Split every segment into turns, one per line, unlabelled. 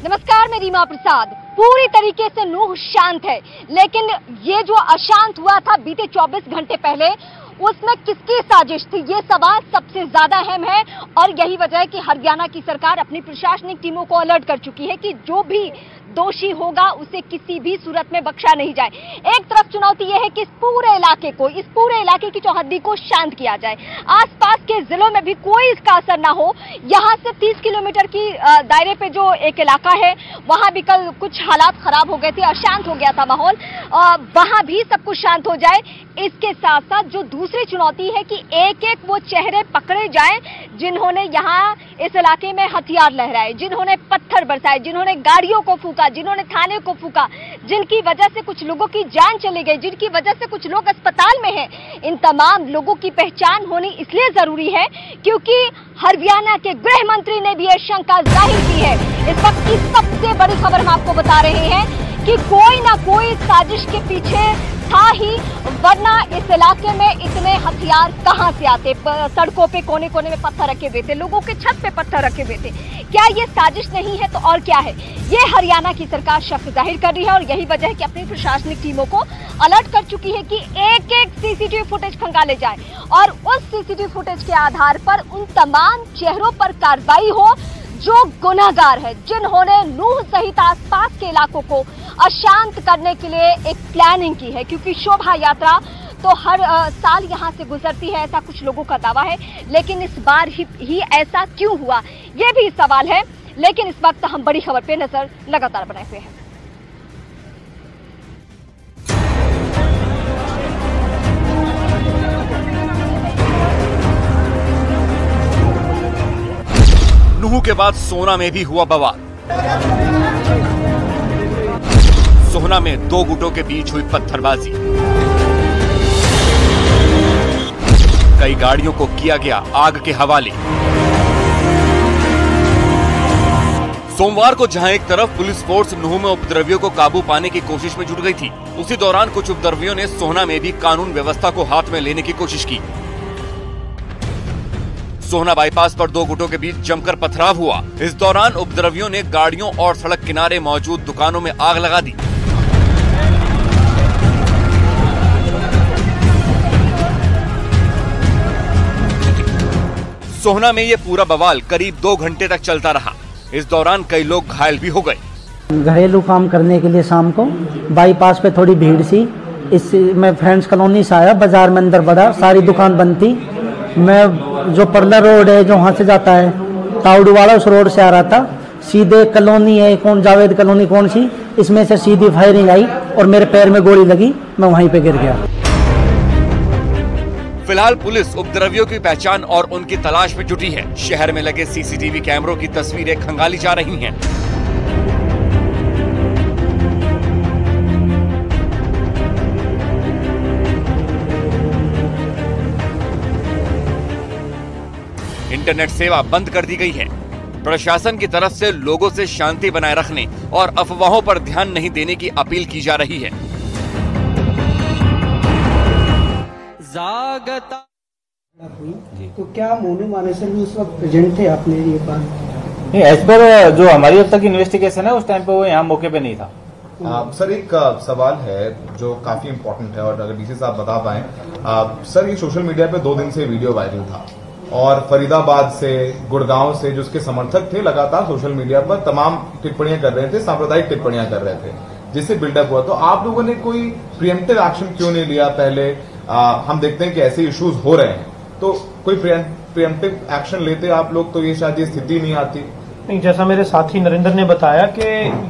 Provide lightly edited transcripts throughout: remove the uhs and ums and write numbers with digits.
नमस्कार, मैं रीमा प्रसाद। पूरी तरीके से नूह शांत है, लेकिन ये जो अशांत हुआ था बीते 24 घंटे पहले, उसमें किसकी साजिश थी, ये सवाल सबसे ज्यादा अहम है। और यही वजह है कि हरियाणा की सरकार अपनी प्रशासनिक टीमों को अलर्ट कर चुकी है कि जो भी दोषी होगा उसे किसी भी सूरत में बख्शा नहीं जाए। एक तरफ चुनौती यह है कि इस पूरे इलाके की चौहद्दी को शांत किया जाए, आसपास के जिलों में भी कोई इसका असर ना हो। यहां से 30 किलोमीटर की दायरे पे जो एक इलाका है, वहां भी कल कुछ हालात खराब हो गए थे, अशांत हो गया था माहौल, वहां भी सब कुछ शांत हो जाए। इसके साथ साथ जो दूसरी चुनौती है कि एक एक वो चेहरे पकड़े जाएं जिन्होंने यहां इस इलाके में हथियार लहराए, जिन्होंने पत्थर बरसाए, जिन्होंने गाड़ियों को फूका, जिन्होंने थाने को फूका, जिनकी वजह से कुछ लोगों की जान चली गई, जिनकी वजह से कुछ लोग अस्पताल में हैं। इन तमाम लोगों की पहचान होनी इसलिए जरूरी है क्योंकि हरियाणा के गृह मंत्री ने भी यह शंका जाहिर की है। इस वक्त की सबसे बड़ी खबर हम आपको बता रहे हैं कि कोई ना कोई साजिश के पीछे था ही, वरना इस इलाके में इतने हथियार कहां से आते। सड़कों पे कोने कोने में पत्थर रखे हुए थे, लोगों के छत पे पत्थर रखे हुए थे। क्या ये साजिश नहीं है तो और क्या है? ये हरियाणा की सरकार शक जाहिर कर रही है और यही वजह है कि अपनी प्रशासनिक टीमों को अलर्ट कर चुकी है कि एक एक सीसीटीवी फुटेज खंगाले जाए और उस सीसीटीवी फुटेज के आधार पर उन तमाम चेहरों पर कार्रवाई हो जो गुनहगार है, जिन्होंने नूह सहित आसपास के इलाकों को अशांत करने के लिए एक प्लानिंग की है। क्योंकि शोभा यात्रा तो हर साल यहां से गुजरती है, ऐसा कुछ लोगों का दावा है, लेकिन इस बार ही ऐसा क्यों हुआ, यह भी सवाल है। लेकिन इस वक्त हम बड़ी खबर पे नजर लगातार बनाए हुए हैं।
नूह के बाद सोहना में भी हुआ बवाल। सोहना में दो गुटों के बीच हुई पत्थरबाजी, कई गाड़ियों को किया गया आग के हवाले। सोमवार को जहां एक तरफ पुलिस फोर्स नूह में उपद्रवियों को काबू पाने की कोशिश में जुट गई थी, उसी दौरान कुछ उपद्रवियों ने सोहना में भी कानून व्यवस्था को हाथ में लेने की कोशिश की। सोहना बाईपास पर दो गुटों के बीच जमकर पथराव हुआ। इस दौरान उपद्रवियों ने गाड़ियों और सड़क किनारे मौजूद दुकानों में आग लगा दी। सोहना में ये पूरा बवाल करीब 2 घंटे तक चलता रहा। इस दौरान कई लोग घायल भी हो गए।
घरेलू काम करने के लिए शाम को बाईपास पे थोड़ी भीड़ सी, मैं फ्रेंड्स कॉलोनी से आया, बाजार में अंदर बढ़ा, सारी दुकान बंद थी। मैं जो पर्ला रोड है जो वहाँ से जाता है ताउडू वाला, उस रोड से आ रहा था, सीधे कॉलोनी है कौन जावेद कॉलोनी कौन सी, इसमें से सीधी फायरिंग आई और मेरे पैर में गोली लगी, मैं वहीं पे गिर गया।
फिलहाल पुलिस उपद्रवियों की पहचान और उनकी तलाश में जुटी है। शहर में लगे सीसीटीवी कैमरों की तस्वीरें खंगाली जा रही हैं। इंटरनेट सेवा बंद कर दी गई है। प्रशासन की तरफ से लोगों से शांति बनाए रखने और अफवाहों पर ध्यान नहीं देने की अपील की जा रही है।
तो क्या मोनू मानेसर भी उस वक्त प्रेजेंट थे आपने ये बात?
नहीं, एज पर जो हमारी अब तक इन्वेस्टिगेशन है उस टाइम पे वो यहाँ मौके पे नहीं था।
सर एक सवाल है जो काफी इम्पोर्टेंट है और अगर डीसी साहब बता पाए। सर ये सोशल मीडिया पे 2 दिन से वीडियो वायरल था और फरीदाबाद से, गुड़गांव से जो उसके समर्थक थे लगातार सोशल मीडिया पर तमाम टिप्पणियां कर रहे थे, सांप्रदायिक टिप्पणियां कर रहे थे, जिससे बिल्डअप हुआ। तो आप लोगों ने कोई प्रिएम्प्टिव एक्शन क्यों नहीं लिया पहले? हम देखते हैं कि ऐसे इश्यूज हो रहे हैं, तो कोई प्रिएम्प्टिव एक्शन लेते आप लोग तो ये शायद ये स्थिति नहीं आती।
नहीं, जैसा मेरे साथी नरेंद्र ने बताया कि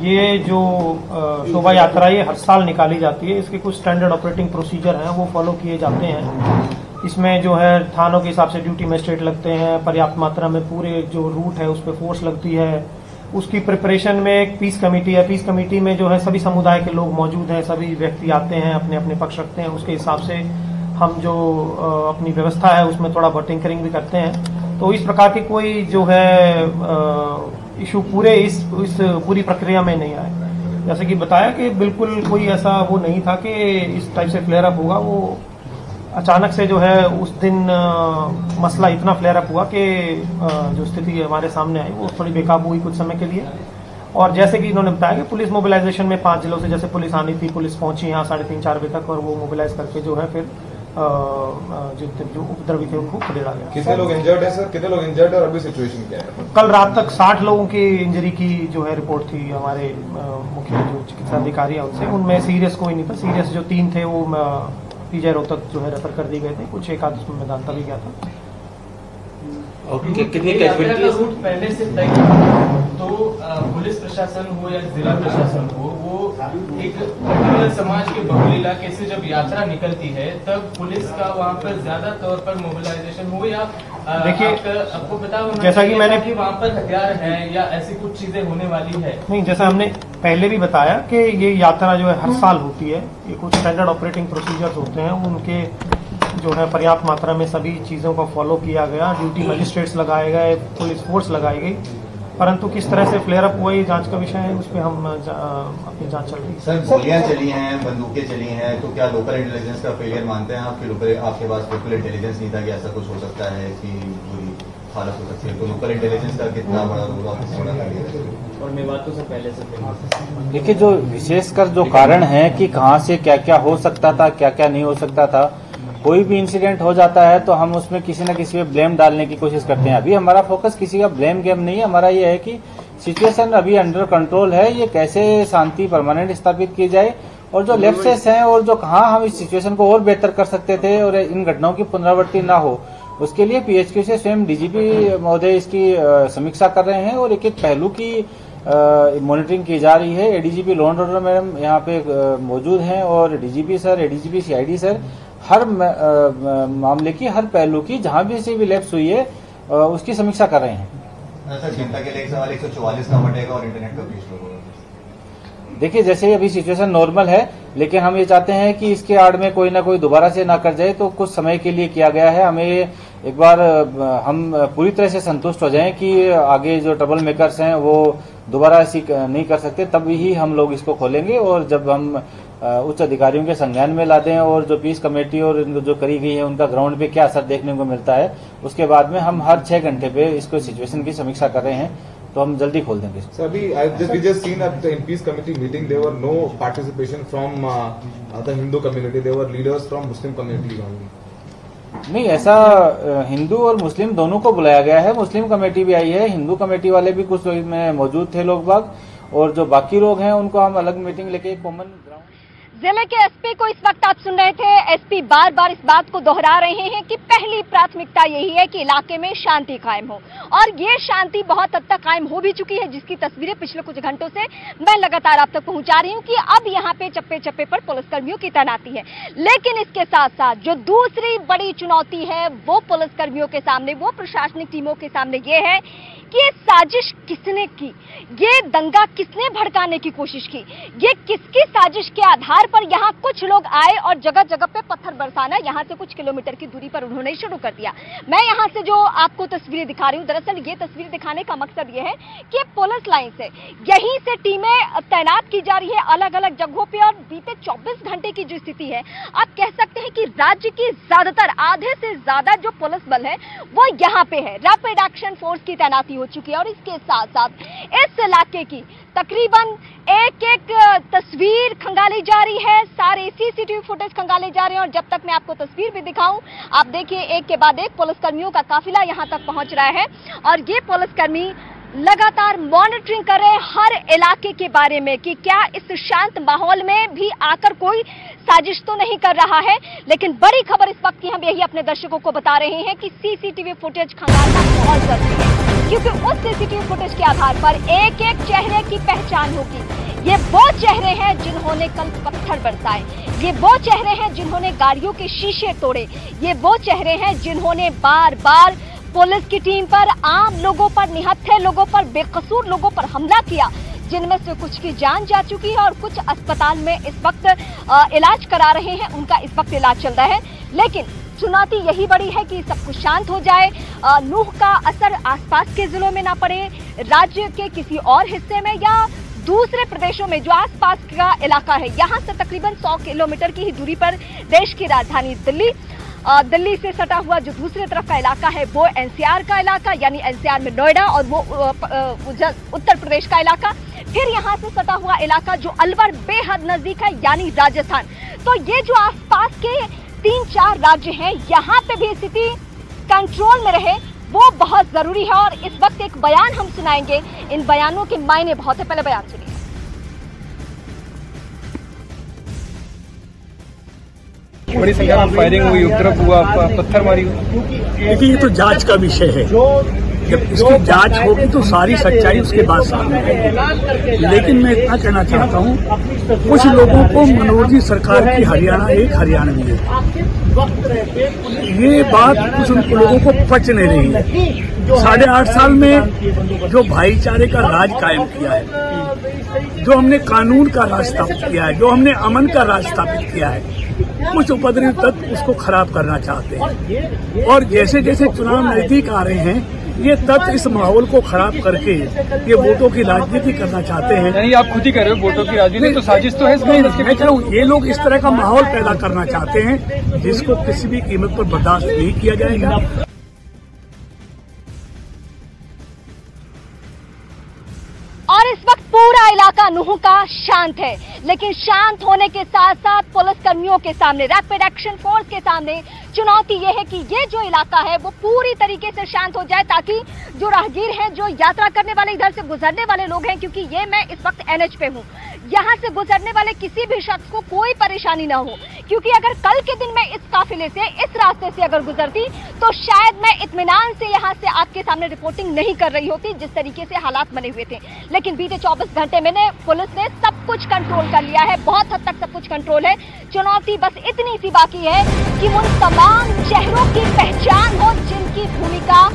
ये जो शोभा यात्रा ये हर साल निकाली जाती है, इसके कुछ स्टैंडर्ड ऑपरेटिंग प्रोसीजर हैं वो फॉलो किए जाते हैं। इसमें जो है थानों के हिसाब से ड्यूटी मजिस्ट्रेट लगते हैं, पर्याप्त मात्रा में पूरे जो रूट है उस पर फोर्स लगती है। उसकी प्रिपरेशन में एक पीस कमेटी है, पीस कमेटी में जो है सभी समुदाय के लोग मौजूद हैं, सभी व्यक्ति आते हैं, अपने अपने पक्ष रखते हैं। उसके हिसाब से हम जो अपनी व्यवस्था है उसमें थोड़ा बहुत टिंकरिंग भी करते हैं। तो इस प्रकार की कोई जो है इशू पूरे इस पूरी प्रक्रिया में नहीं आए। जैसे कि बताया कि बिल्कुल कोई ऐसा वो नहीं था कि इस टाइप से फ्लेयर अप होगा। वो अचानक से जो है उस दिन मसला इतना फ्लेयर अप हुआ कि जो स्थिति हमारे सामने आई वो थोड़ी बेकाबू हुई कुछ समय के लिए। और जैसे कि इन्होंने बताया कि पुलिस मोबिलाइजेशन में 5 जिलों से जैसे पुलिस आनी थी, पुलिस पहुंची यहाँ 3:30-4 बजे तक और वो मोबिलाइज करके जो है फिर जो उपद्रवी थे उनको खदेड़ा गया।
कितने लोग इंजर्ड है सर, कितने लोग इंजर्ड है और अभी सिचुएशन क्या है?
कल रात तक 60 लोगों की इंजरी की जो है रिपोर्ट थी हमारे मुख्य जो चिकित्सा अधिकारी है उनसे। उनमें सीरियस कोई नहीं था, सीरियस जो 3 थे वो पीजे रोहतक जो है रेफर कर दिए गए थे, कुछ एक आध उसमें मैदानता भी गया था।
कितनी कैजुअलिटी रूट पहले से तय तो पुलिस प्रशासन हो या जिला प्रशासन हो, वो एक पर्टिकुलर समाज के बहुल इलाके से जब यात्रा निकलती है तब पुलिस का वहाँ पर ज्यादा तौर पर मोबिलाइजेशन हो या
देखिए
आपको पता होना
जैसा कि मैंने
वहाँ पर हथियार है या ऐसी कुछ चीजें होने वाली है?
नहीं, जैसा हमने पहले भी बताया कि ये यात्रा जो है हर साल होती है, ये कुछ स्टैंडर्ड ऑपरेटिंग प्रोसीजर्स होते हैं, उनके जो है पर्याप्त मात्रा में सभी चीज़ों को फॉलो किया गया, ड्यूटी मजिस्ट्रेट्स लगाए गए, पुलिस फोर्स लगाई गई, परंतु किस तरह से फ्लेयर अप हुआ ये जांच का विषय है, उस पर हम अपनी जांच चल रही है।
सर, गोलियां चली हैं, बंदूकें चली हैं, तो क्या लोकल इंटेलिजेंस का फेलियर मानते हैं आपके पास लोकल इंटेलिजेंस नहीं था कि ऐसा कुछ हो सकता है कि बुरी हालत हो सकती है? तो लोकल इंटेलिजेंस का कितना बड़ा रोल ऑफिस बड़ा था?
और मैं बात तो सर पहले से
देखिए, जो विशेषकर जो कारण है कि कहाँ से क्या क्या हो सकता था, क्या क्या नहीं हो सकता था, कोई भी इंसिडेंट हो जाता है तो हम उसमें किसी न किसी पे ब्लेम डालने की कोशिश करते हैं। अभी हमारा फोकस किसी का ब्लेम गेम नहीं है, हमारा ये है कि सिचुएशन अभी अंडर कंट्रोल है, ये कैसे शांति परमानेंट स्थापित की जाए और जो लेफ्ट हैं और जो कहाँ हम इस सिचुएशन को और बेहतर कर सकते थे और इन घटनाओं की पुनरावृत्ति ना हो, उसके लिए पीएचक्यू से स्वयं डीजीपी महोदय इसकी समीक्षा कर रहे हैं और एक एक पहलू की मॉनिटरिंग की जा रही है। ADGP law and order madam यहाँ पे मौजूद हैं और DGP sir, ADGP CID sir हर मामले की, हर पहलू की, जहां भी से भी लैप्स हुई है उसकी समीक्षा कर रहे हैं।
सर, चिंता के लिए एक सवाल 144 का बटेगा और इंटरनेट का पीस होगा।
देखिए, जैसे अभी सिचुएशन नॉर्मल है, लेकिन हम ये चाहते हैं कि इसके आड़ में कोई ना कोई दोबारा से ना कर जाए, तो कुछ समय के लिए किया गया है। हमें एक बार हम पूरी तरह से संतुष्ट हो जाएं कि आगे जो ट्रबल मेकर्स हैं वो दोबारा ऐसी नहीं कर सकते, तब ही हम लोग इसको खोलेंगे। और जब हम उच्च अधिकारियों के संज्ञान में ला दें और जो पीस कमेटी और जो करी गई है उनका ग्राउंड पे क्या असर देखने को मिलता है, उसके बाद में हम हर 6 घंटे पे इसको सिचुएशन की समीक्षा कर रहे हैं, तो हम जल्दी खोल देंगे।
So, we just seen at the peace committee meeting there were no participation from the Hindu community, there were leaders from Muslim communities only.
नहीं, ऐसा हिंदू और मुस्लिम दोनों को बुलाया गया है। मुस्लिम कमेटी भी आई है, हिंदू कमेटी वाले भी कुछ में मौजूद थे लोग बाग, और जो बाकी लोग हैं उनको हम अलग मीटिंग लेके कॉमन ग्राउंड।
जिले के एसपी को इस वक्त आप सुन रहे थे। एसपी बार बार इस बात को दोहरा रहे हैं कि पहली प्राथमिकता यही है कि इलाके में शांति कायम हो, और ये शांति बहुत हद तक कायम हो भी चुकी है, जिसकी तस्वीरें पिछले कुछ घंटों से मैं लगातार आप तक पहुंचा रही हूं कि अब यहाँ पे चप्पे चप्पे पर पुलिसकर्मियों की तैनाती है। लेकिन इसके साथ साथ जो दूसरी बड़ी चुनौती है वो पुलिसकर्मियों के सामने, वो प्रशासनिक टीमों के सामने ये है कि ये साजिश किसने की, ये दंगा किसने भड़काने की कोशिश की, ये किसकी साजिश के आधार पर यहाँ कुछ लोग आए और जगह जगह पे पत्थर बरसाना यहाँ से कुछ किलोमीटर की दूरी पर उन्होंने शुरू कर दिया। मैं यहाँ से जो आपको तस्वीरें दिखा रही हूँ, दरअसल ये तस्वीर दिखाने का मकसद ये है कि पुलिस लाइन से यहीं से टीमें तैनात की जा रही है अलग अलग जगहों पे, और बीते 24 घंटे की जो स्थिति है, आप कह सकते हैं कि राज्य की ज्यादातर आधे से ज्यादा जो पुलिस बल है वो यहाँ पे है। रैपिड एक्शन फोर्स की तैनाती हो चुकी है, और इसके साथ साथ इस इलाके की तकरीबन एक एक तस्वीर खंगाली जा रही है, सारे सीसीटीवी फुटेज खंगाले जा रहे हैं। और जब तक मैं आपको तस्वीर भी दिखाऊं, आप देखिए एक के बाद एक पुलिसकर्मियों का काफिला यहां तक पहुंच रहा है, और ये पुलिसकर्मी लगातार मॉनिटरिंग कर रहे हैं हर इलाके के बारे में कि क्या इस शांत माहौल में भी आकर कोई साजिश तो नहीं कर रहा है। लेकिन बड़ी खबर इस वक्त की हम यही अपने दर्शकों को बता रहे हैं कि सीसीटीवी फुटेज खंगालना बहुत जरूरी है, क्योंकि उस सीसीटीवी फुटेज के आधार पर एक एक चेहरे की पहचान होगी। ये वो चेहरे हैं जिन्होंने कल पत्थर बरसाए, ये वो चेहरे हैं जिन्होंने गाड़ियों के शीशे तोड़े, ये वो चेहरे हैं जिन्होंने बार बार पुलिस की टीम पर, आम लोगों पर, निहत्थे लोगों पर, बेकसूर लोगों पर हमला किया, जिनमें से कुछ की जान जा चुकी है और कुछ अस्पताल में इस वक्त इलाज करा रहे हैं, उनका इस वक्त इलाज चल रहा है। लेकिन चुनौती यही बड़ी है कि सब कुछ शांत हो जाए, नूह का असर आसपास के जिलों में ना पड़े, राज्य के किसी और हिस्से में या दूसरे प्रदेशों में जो आसपास का इलाका है, यहां से तकरीबन 100 किलोमीटर की ही दूरी पर देश की राजधानी दिल्ली, दिल्ली से सटा हुआ जो दूसरी तरफ का इलाका है वो एनसीआर का इलाका, यानी एनसीआर में नोएडा, और वो उत्तर प्रदेश का इलाका। फिर यहाँ से सटा हुआ इलाका जो अलवर बेहद नजदीक है, यानी राजस्थान। तो ये जो आसपास के 3-4 राज्य हैं, यहाँ पे भी स्थिति कंट्रोल में रहे वो बहुत जरूरी है। और इस वक्त एक बयान हम सुनाएंगे, इन बयानों के मायने बहुत है। पहले बयान सुनिए।
बड़ी संख्या में फायरिंग हुई, उपद्रव हुआ, पत्थरमारी हुई।
देखिए, ये तो जांच का विषय है। जब इसकी जांच होगी तो सारी सच्चाई उसके बाद सामने आएगी। लेकिन मैं इतना कहना चाहता हूँ, कुछ लोगों को मनोहर जी सरकार की हरियाणा एक हरियाणवी है, ये बात कुछ लोगों को पच नहीं रही है। 8.5 साल में जो भाईचारे का राज कायम किया है, जो हमने कानून का राज स्थापित किया है, जो हमने अमन का राज स्थापित किया है, कुछ उपद्रवी तत्व उसको खराब करना चाहते हैं। और जैसे जैसे चुनाव नजदीक आ रहे हैं, ये तत्व इस माहौल को खराब करके ये वोटों की राजनीति करना चाहते हैं।
नहीं, आप खुद ही कह रहे हो वोटों की राजनीति, तो साजिश तो है इसमें।
मैं कह रहा हूँ, ये लोग इस तरह का माहौल पैदा करना चाहते हैं जिसको किसी भी कीमत पर बर्दाश्त नहीं किया जाएगा।
और इस वक्त पूरा इलाका नूह का शांत है, लेकिन शांत होने के साथ साथ पुलिस कर्मियों के सामने, रैपिड एक्शन फोर्स के सामने चुनौती यह है कि ये जो इलाका है वो पूरी तरीके से शांत हो जाए, ताकि जो राहगीर हैं, जो यात्रा करने वाले, इधर से गुजरने वाले लोग हैं, क्योंकि ये मैं इस वक्त एनएच पे हूँ, यहाँ से गुजरने वाले किसी भी शख्स को कोई परेशानी ना हो। क्योंकि अगर कल के दिन मैं इस काफिले से, इस रास्ते से अगर गुजरती तो शायद मैं इत्मीनान से यहाँ से आपके सामने रिपोर्टिंग नहीं कर रही होती, जिस तरीके से हालात बने हुए थे। लेकिन बीते 24 घंटे में पुलिस ने सब कुछ कंट्रोल कर लिया है, बहुत हद तक सब कुछ कंट्रोल है। चुनौती बस इतनी सी बाकी है कि उन तमाम चेहरों की पहचान हो जिनकी भूमिका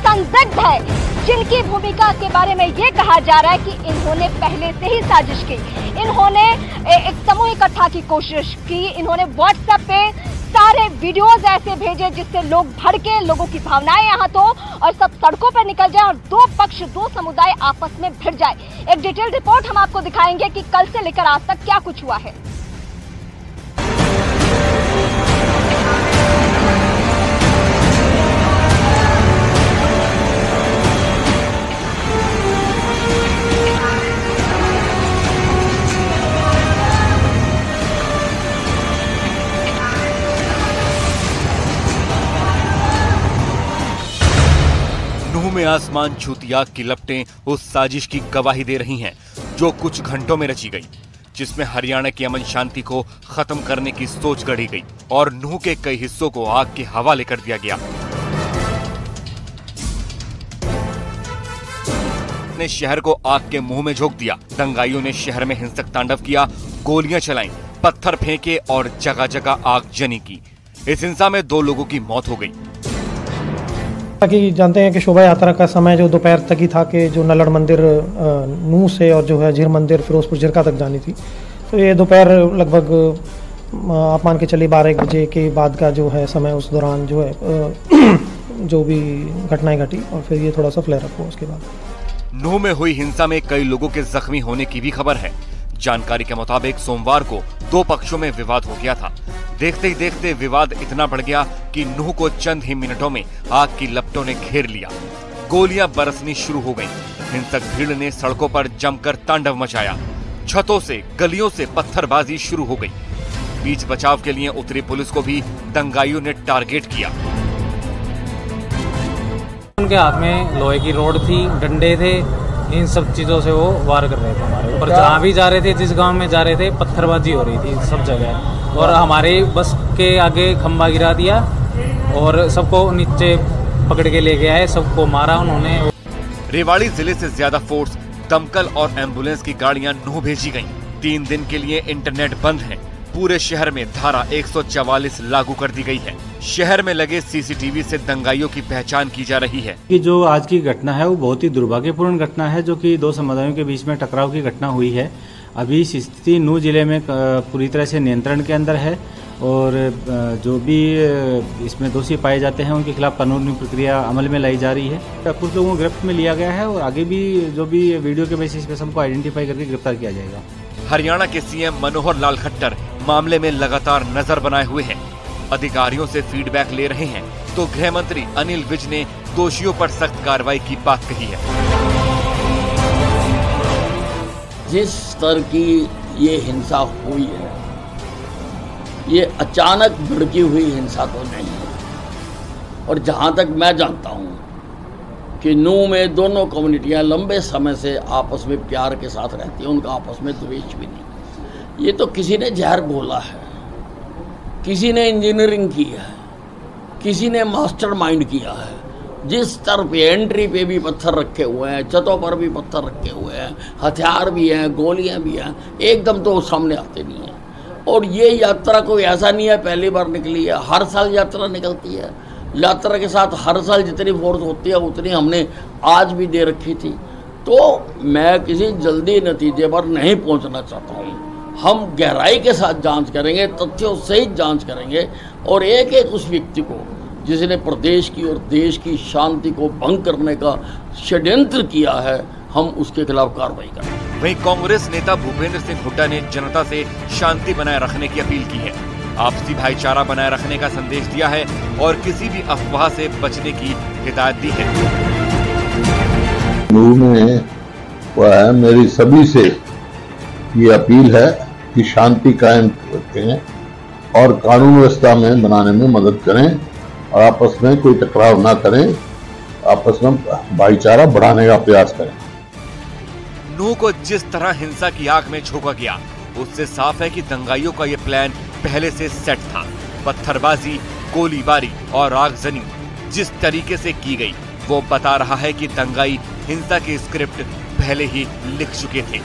संदिग्ध है, जिनकी भूमिका के बारे में ये कहा जा रहा है कि इन्होंने पहले से ही साजिश की, इन्होंने एक समूह इकट्ठा की कोशिश की, इन्होंने व्हाट्सएप पे सारे वीडियोस ऐसे भेजे जिससे लोग भड़के, लोगों की भावनाएं आहत हो और सब सड़कों पर निकल जाए और दो पक्ष, दो समुदाय आपस में भिड़ जाए। एक डिटेल रिपोर्ट हम आपको दिखाएंगे कि कल से लेकर आज तक क्या कुछ हुआ है।
में आसमान छूती आग की लपटें उस साजिश की गवाही दे रही हैं जो कुछ घंटों में रची गई, जिसमें हरियाणा की अमन शांति को खत्म करने की सोच गढ़ी गई और नूह के कई हिस्सों को आग के हवाले कर दिया गया। ने शहर को आग के मुंह में झोंक दिया। दंगाइयों ने शहर में हिंसक तांडव किया, गोलियां चलाईं, पत्थर फेंके और जगह जगह आगजनी की। इस हिंसा में 2 लोगों की मौत हो गई।
कि जानते हैं कि शोभा यात्रा का समय जो दोपहर तक ही था कि जो नलड़ मंदिर नूह से और जो है झीर मंदिर फिरोजपुर झिरका तक जानी थी, तो ये दोपहर लगभग आप मान के चलिए 12-1 बजे के बाद का जो है समय, उस दौरान जो है जो भी घटनाएं घटी और फिर ये थोड़ा सा फ्लेयर अप हुआ उसके बाद।
नूह में हुई हिंसा में कई लोगों के जख्मी होने की भी खबर है। जानकारी के मुताबिक सोमवार को 2 पक्षों में विवाद हो गया था। देखते ही देखते विवाद इतना बढ़ गया कि नूह को चंद ही मिनटों में आग की लपटों ने घेर लिया। गोलियां बरसनी शुरू हो गईं। हिंसक भीड़ ने सड़कों पर जमकर तांडव मचाया। छतों से, गलियों से पत्थरबाजी शुरू हो गई। बीच बचाव के लिए उतरी पुलिस को भी दंगाइयों ने टारगेट किया।
उनके हाथ में लोहे की रोड थी, डंडे थे, इन सब चीजों से वो वार कर रहे थे हमारे ऊपर। जहाँ भी जा रहे थे, जिस गांव में जा रहे थे, पत्थरबाजी हो रही थी सब जगह। और हमारे बस के आगे खंबा गिरा दिया और सबको नीचे पकड़ के ले गया है, सबको मारा उन्होंने।
रेवाड़ी जिले से ज्यादा फोर्स, दमकल और एम्बुलेंस की गाड़ियां नूह भेजी गईं। 3 दिन के लिए इंटरनेट बंद है। पूरे शहर में धारा 144 लागू कर दी गई है। शहर में लगे सीसीटीवी से दंगाइयों की पहचान की जा रही है।
कि जो आज की घटना है वो बहुत ही दुर्भाग्यपूर्ण घटना है, जो कि 2 समुदायों के बीच में टकराव की घटना हुई है। अभी स्थिति नूह जिले में पूरी तरह से नियंत्रण के अंदर है और जो भी इसमें दोषी पाए जाते हैं उनके खिलाफ कानूनी प्रक्रिया अमल में लाई जा रही है। कुछ लोगों को गिरफ्त में लिया गया है और आगे भी जो भी वीडियो के बेसिस पे सबको आइडेंटिफाई करके गिरफ्तार किया जाएगा।
हरियाणा के सीएम मनोहर लाल खट्टर मामले में लगातार नजर बनाए हुए हैं। अधिकारियों से फीडबैक ले रहे हैं, तो गृह मंत्री अनिल विज ने दोषियों पर सख्त कार्रवाई की बात कही है।
जिस स्तर की ये हिंसा हुई है, ये अचानक भड़की हुई हिंसा तो नहीं है। और जहां तक मैं जानता हूं कि नूह में दोनों कम्युनिटियां लंबे समय से आपस में प्यार के साथ रहती हैं, उनका आपस में द्वेष भी नहीं। ये तो किसी ने जहर घोला है, किसी ने इंजीनियरिंग की है, किसी ने मास्टरमाइंड किया है। जिस स्तर पे एंट्री पे भी पत्थर रखे हुए हैं, छतों पर भी पत्थर रखे हुए हैं, हथियार भी हैं, गोलियां भी हैं, एकदम तो सामने आते नहीं हैं। और ये यात्रा कोई ऐसा नहीं है पहली बार निकली है, हर साल यात्रा निकलती है। यात्रा के साथ हर साल जितनी फोर्स होती है उतनी हमने आज भी दे रखी थी। तो मैं किसी जल्दी नतीजे पर नहीं पहुंचना चाहता हूं। हम गहराई के साथ जांच करेंगे, तथ्यों सहित जांच करेंगे और एक एक उस व्यक्ति को जिसने प्रदेश की और देश की शांति को भंग करने का षड्यंत्र किया है, हम उसके खिलाफ कार्रवाई करेंगे।
वहीं कांग्रेस नेता भूपेंद्र सिंह हुड्डा ने जनता से शांति बनाए रखने की अपील की है, आपसी भाईचारा बनाए रखने का संदेश दिया है और किसी भी अफवाह से बचने की हिदायत दी है।
वह मेरी सभी से ये अपील है कि शांति कायम रखें और कानून व्यवस्था में बनाने में मदद करें और आपस में कोई टकराव ना करें, आपस में भाईचारा बढ़ाने का प्रयास करें।
नूह को जिस तरह हिंसा की आग में झोंका गया, उससे साफ है कि दंगाइयों का ये प्लान पहले से सेट था। पत्थरबाजी, गोलीबारी और आगजनी जिस तरीके से की गई, वो बता रहा है कि दंगाई हिंसा की स्क्रिप्ट पहले ही लिख चुके थे।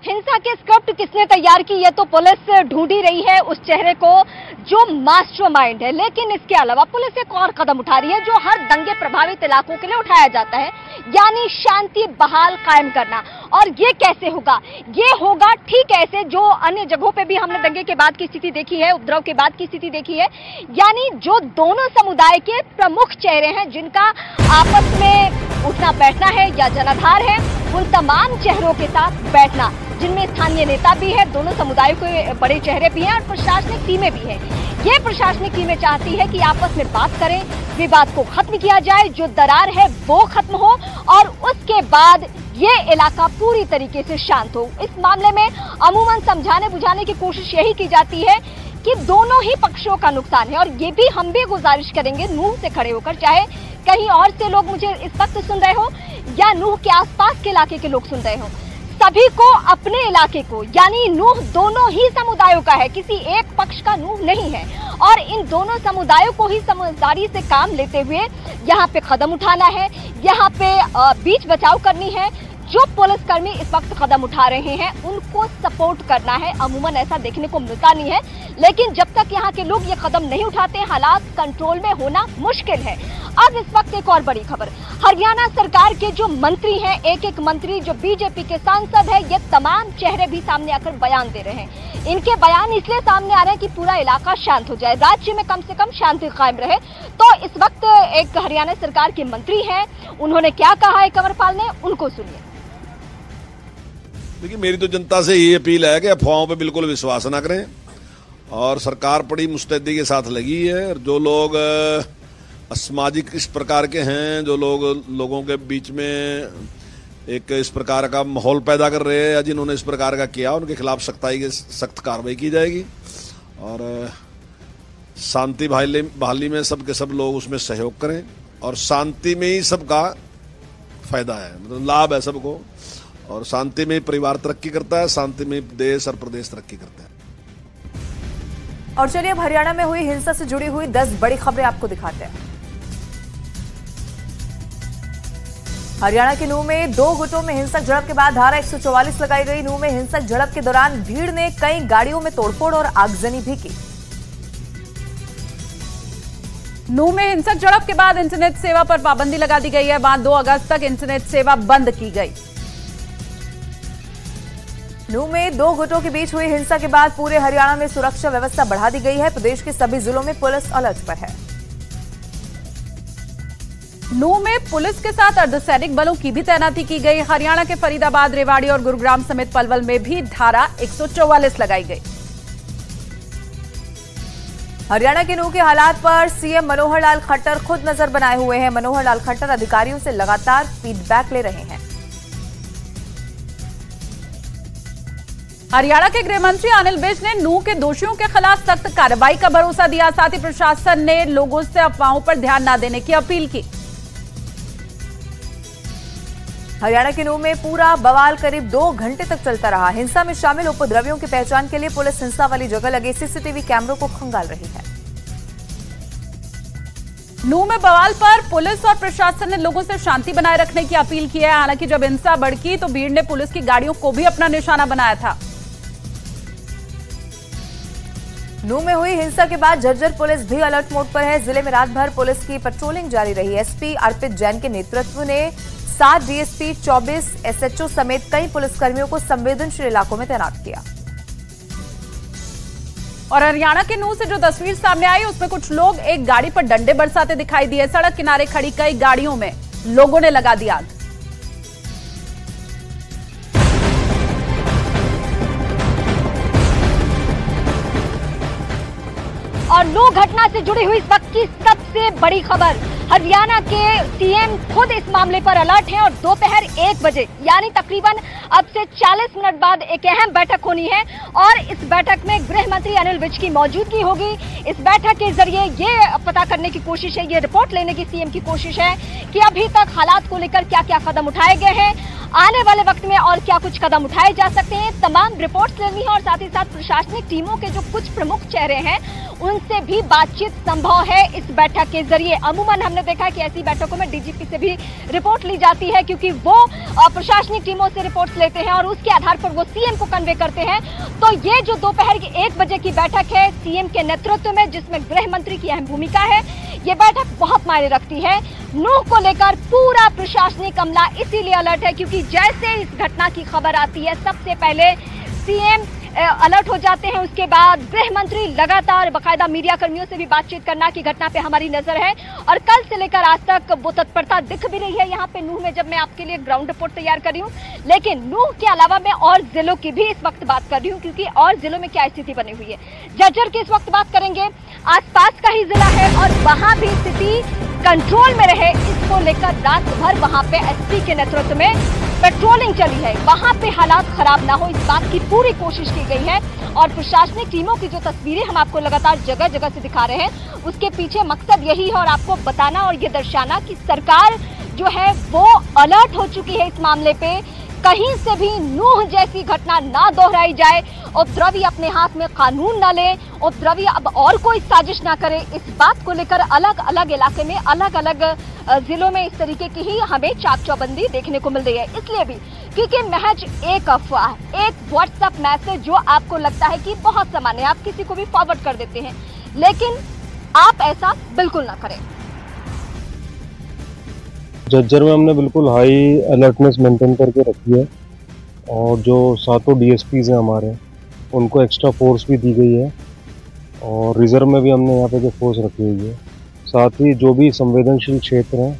हिंसा के स्क्रिप्ट किसने तैयार की, ये तो पुलिस ढूंढ ही रही है उस चेहरे को जो मास्टरमाइंड है। लेकिन इसके अलावा पुलिस एक और कदम उठा रही है जो हर दंगे प्रभावित इलाकों के लिए उठाया जाता है, यानी शांति बहाल कायम करना। और ये कैसे होगा? ये होगा ठीक ऐसे जो अन्य जगहों पे भी हमने दंगे के बाद की स्थिति देखी है, उपद्रव के बाद की स्थिति देखी है, यानी जो दोनों समुदाय के प्रमुख चेहरे हैं जिनका आपस में उठना बैठना है या जनाधार है, उन तमाम चेहरों के साथ बैठना, जिनमें स्थानीय नेता भी है, दोनों समुदायों के बड़े चेहरे भी हैं और प्रशासनिक टीमें भी हैं। ये प्रशासनिक टीमें चाहती है कि आपस में बात करें, विवाद को खत्म किया जाए, जो दरार है वो खत्म हो और उसके बाद ये इलाका पूरी तरीके से शांत हो। इस मामले में अमूमन समझाने बुझाने की कोशिश यही की जाती है कि दोनों ही पक्षों का नुकसान है। और ये भी हम भी गुजारिश करेंगे नूह से खड़े होकर, चाहे कहीं और से लोग मुझे इस वक्त सुन रहे हो या नूह के आसपास के इलाके के लोग सुन रहे हो, सभी को अपने इलाके को, यानी नूह दोनों ही समुदायों का है, किसी एक पक्ष का नूह नहीं है। और इन दोनों समुदायों को ही समझदारी से काम लेते हुए यहाँ पे कदम उठाना है, यहाँ पे बीच बचाव करनी है। जो पुलिसकर्मी इस वक्त कदम उठा रहे हैं उनको सपोर्ट करना है। अमूमन ऐसा देखने को मिलता नहीं है, लेकिन जब तक यहाँ के लोग ये कदम नहीं उठाते, हालात कंट्रोल में होना मुश्किल है। अब इस वक्त एक और बड़ी खबर, हरियाणा सरकार के जो मंत्री हैं, एक एक मंत्री जो बीजेपी के सांसद है, ये तमाम चेहरे भी सामने आकर बयान दे रहे हैं। इनके बयान इसलिए सामने आ रहे हैं कि पूरा इलाका शांत हो जाए, राज्य में कम से कम शांति कायम रहे। तो इस वक्त एक हरियाणा सरकार के मंत्री हैं, उन्होंने क्या कहा है कंवरपाल ने, उनको सुनिए।
देखिए, मेरी तो जनता से ये अपील है कि अफवाहों पे बिल्कुल विश्वास ना करें और सरकार बड़ी मुस्तैदी के साथ लगी है। और जो लोग असामाजिक इस प्रकार के हैं, जो लोग लोगों के बीच में एक इस प्रकार का माहौल पैदा कर रहे हैं या जिन्होंने इस प्रकार का किया, उनके खिलाफ सख्त कार्रवाई की जाएगी। और शांति बहाली में सबके सब लोग उसमें सहयोग करें और शांति में ही सबका फायदा है, मतलब लाभ है सबको। और शांति में परिवार तरक्की करता है, शांति में देश और प्रदेश तरक्की करता है।
और चलिए अब हरियाणा में हुई हिंसा से जुड़ी हुई 10 बड़ी खबरें आपको दिखाते हैं। हरियाणा के नूह में 2 गुटों में हिंसक झड़प के बाद धारा 144 लगाई गई। नूह में हिंसक झड़प के दौरान भीड़ ने कई गाड़ियों में तोड़फोड़ और आगजनी भी की।
नूह में हिंसक झड़प के बाद इंटरनेट सेवा पर पाबंदी लगा दी गई है। वहां 2 अगस्त तक इंटरनेट सेवा बंद की गई।
नूह में 2 गुटों के बीच हुई हिंसा के बाद पूरे हरियाणा में सुरक्षा व्यवस्था बढ़ा दी गई है। प्रदेश के सभी जिलों में पुलिस अलर्ट पर है।
नूंह में पुलिस के साथ अर्धसैनिक बलों की भी तैनाती की गई। हरियाणा के फरीदाबाद, रेवाड़ी और गुरुग्राम समेत पलवल में भी धारा 144 लगाई गई।
हरियाणा के नूंह के हालात पर सीएम मनोहर लाल खट्टर खुद नजर बनाए हुए हैं। मनोहर लाल खट्टर अधिकारियों से लगातार फीडबैक ले रहे हैं।
हरियाणा के गृह मंत्री अनिल विज ने नूंह के दोषियों के खिलाफ सख्त कार्रवाई का भरोसा दिया। साथ ही प्रशासन ने लोगों से अफवाहों पर ध्यान न देने की अपील की।
हरियाणा के नूंह में पूरा बवाल करीब 2 घंटे तक चलता रहा। हिंसा में शामिल उपद्रवियों की पहचान के लिए पुलिस हिंसा वाली जगह लगे सीसीटीवी कैमरों को खंगाल रही है।
नूंह में बवाल पर पुलिस और प्रशासन ने लोगों से शांति बनाए रखने की अपील की है। हालांकि जब हिंसा भड़की तो भीड़ ने पुलिस की गाड़ियों को भी अपना निशाना बनाया था।
नूंह में हुई हिंसा के बाद झज्जर पुलिस भी अलर्ट मोड पर है। जिले में रात भर पुलिस की पेट्रोलिंग जारी रही। एसपी अर्पित जैन के नेतृत्व ने 7 डीएसपी, 24 एसएचओ समेत कई पुलिसकर्मियों को संवेदनशील इलाकों में तैनात किया।
और हरियाणा के नूंह से जो तस्वीर सामने आई उसमें कुछ लोग एक गाड़ी पर डंडे बरसाते दिखाई दिए। सड़क किनारे खड़ी कई गाड़ियों में लोगों ने लगा दी आग।
और नूंह घटना से जुड़ी हुई इस वक्त की सबसे बड़ी खबर, हरियाणा के सीएम खुद इस मामले पर अलर्ट हैं और दोपहर 1 बजे यानी तकरीबन अब से 40 मिनट बाद एक अहम बैठक होनी है और इस बैठक में गृह मंत्री अनिल विज की मौजूदगी होगी। इस बैठक के जरिए ये पता करने की कोशिश है, ये रिपोर्ट लेने की सीएम की कोशिश है कि अभी तक हालात को लेकर क्या क्या कदम उठाए गए हैं, आने वाले वक्त में और क्या कुछ कदम उठाए जा सकते हैं, तमाम रिपोर्ट्स लेनी है और साथ ही साथ प्रशासनिक टीमों के जो कुछ प्रमुख चेहरे हैं उनसे भी बातचीत संभव है इस बैठक के जरिए। अमूमन हमने देखा है कि ऐसी बैठकों में डीजीपी से भी रिपोर्ट ली जाती है क्योंकि वो प्रशासनिक टीमों से रिपोर्ट्स लेते हैं और उसके आधार पर वो सीएम को कन्वे करते हैं। तो ये जो दोपहर की 1 बजे की बैठक है सीएम के नेतृत्व में, जिसमें गृह मंत्री की अहम भूमिका है, ये बैठक बहुत मायने रखती है। नूंह को लेकर पूरा प्रशासनिक अमला इसीलिए अलर्ट है क्योंकि जैसे इस घटना की खबर आती है सबसे पहले सीएम अलर्ट हो जाते हैं। उसके बाद गृह मंत्री लगातार बाकायदा मीडिया कर्मियों से भी बातचीत करना कि घटना पे हमारी नजर है और कल से लेकर आज तक वो तत्परता दिख भी रही है यहाँ पे नूंह में, जब मैं आपके लिए ग्राउंड रिपोर्ट तैयार कर रही हूँ। लेकिन नूंह के अलावा मैं और जिलों की भी इस वक्त बात कर रही हूँ क्योंकि और जिलों में क्या स्थिति बनी हुई है। झज्जर की इस वक्त बात करेंगे, आसपास का ही जिला है और वहां भी स्थिति कंट्रोल में रहे इसको लेकर रात भर वहां पे एसपी के नेतृत्व में पेट्रोलिंग चली है। वहां पे हालात खराब ना हो इस बात की पूरी कोशिश की गई है और प्रशासनिक टीमों की जो तस्वीरें हम आपको लगातार जगह जगह से दिखा रहे हैं उसके पीछे मकसद यही है और आपको बताना और ये दर्शाना कि सरकार जो है वो अलर्ट हो चुकी है इस मामले पे। कहीं से भी नूंह जैसी घटना ना दोहराई जाए, उपद्रवी अपने हाथ में कानून न ले, उपद्रवी अब और कोई साजिश ना करे। इस बात को लेकर अलग अलग इलाके में अलग अलग जिलों में इस तरीके की ही हमें चाक चौबंदी देखने को मिल रही है। इसलिए भी क्योंकि महज एक अफवाह, एक व्हाट्सएप मैसेज जो आपको लगता है कि बहुत सामान्य, आप किसी को भी फॉरवर्ड कर देते हैं, लेकिन आप ऐसा बिल्कुल ना करें।
झज्जर में हमने बिल्कुल हाई अलर्टनेस मेंटेन करके रखी है और जो 7 डीएसपीज हैं हमारे उनको एक्स्ट्रा फोर्स भी दी गई है और रिजर्व में भी हमने यहाँ पे जो फोर्स रखी हुई है। साथ ही जो भी संवेदनशील क्षेत्र हैं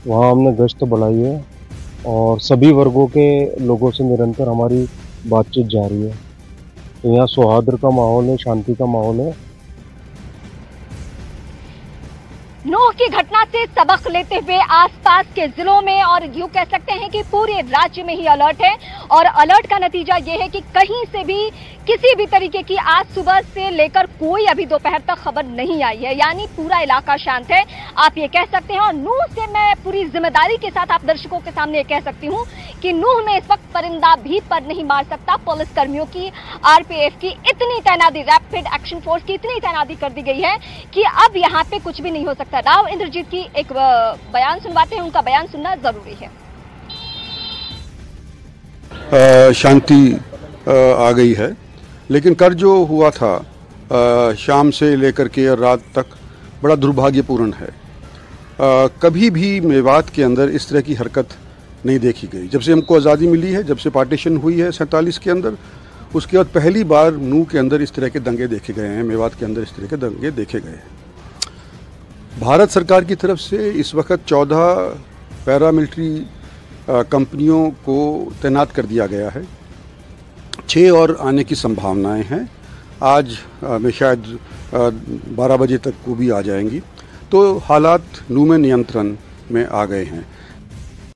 वहाँ हमने गश्त बढ़ाई है और सभी वर्गों के लोगों से निरंतर हमारी बातचीत जारी है। तो यहाँ सौहार्द का माहौल है, शांति का माहौल है।
नूंह की घटना से सबक लेते हुए आसपास के जिलों में और यूं कह सकते हैं कि पूरे राज्य में ही अलर्ट है और अलर्ट का नतीजा यह है कि कहीं से भी किसी भी तरीके की आज सुबह से लेकर कोई अभी दोपहर तक खबर नहीं आई है, यानी पूरा इलाका शांत है, आप ये कह सकते हैं। और नूंह से मैं पूरी जिम्मेदारी के साथ आप दर्शकों के सामने ये कह सकती हूँ कि नूंह में इस वक्त परिंदा भी पर नहीं मार सकता। पुलिस कर्मियों की, आरपीएफ की इतनी तैनाती, रैपिड एक्शन फोर्स की इतनी तैनाती कर दी गई है कि अब यहाँ पे कुछ भी नहीं हो सकता। राव इंद्रजीत की एक बयान सुनवाते हैं, उनका बयान सुनना जरूरी है।
शांति आ गई है, लेकिन कर जो हुआ था शाम से लेकर के रात तक बड़ा दुर्भाग्यपूर्ण है। कभी भी मेवात के अंदर इस तरह की हरकत नहीं देखी गई। जब से हमको आज़ादी मिली है, जब से पार्टीशन हुई है 47 के अंदर, उसके बाद पहली बार नूंह के अंदर इस तरह के दंगे देखे गए हैं, मेवात के अंदर इस तरह के दंगे देखे गए हैं। भारत सरकार की तरफ से इस वक्त 14 पैरामिलिट्री कंपनियों को तैनात कर दिया गया है। 6 और आने की संभावनाएं हैं। आज में शायद 12 बजे तक वो भी आ जाएंगी। तो हालात नू में नियंत्रण में आ गए हैं।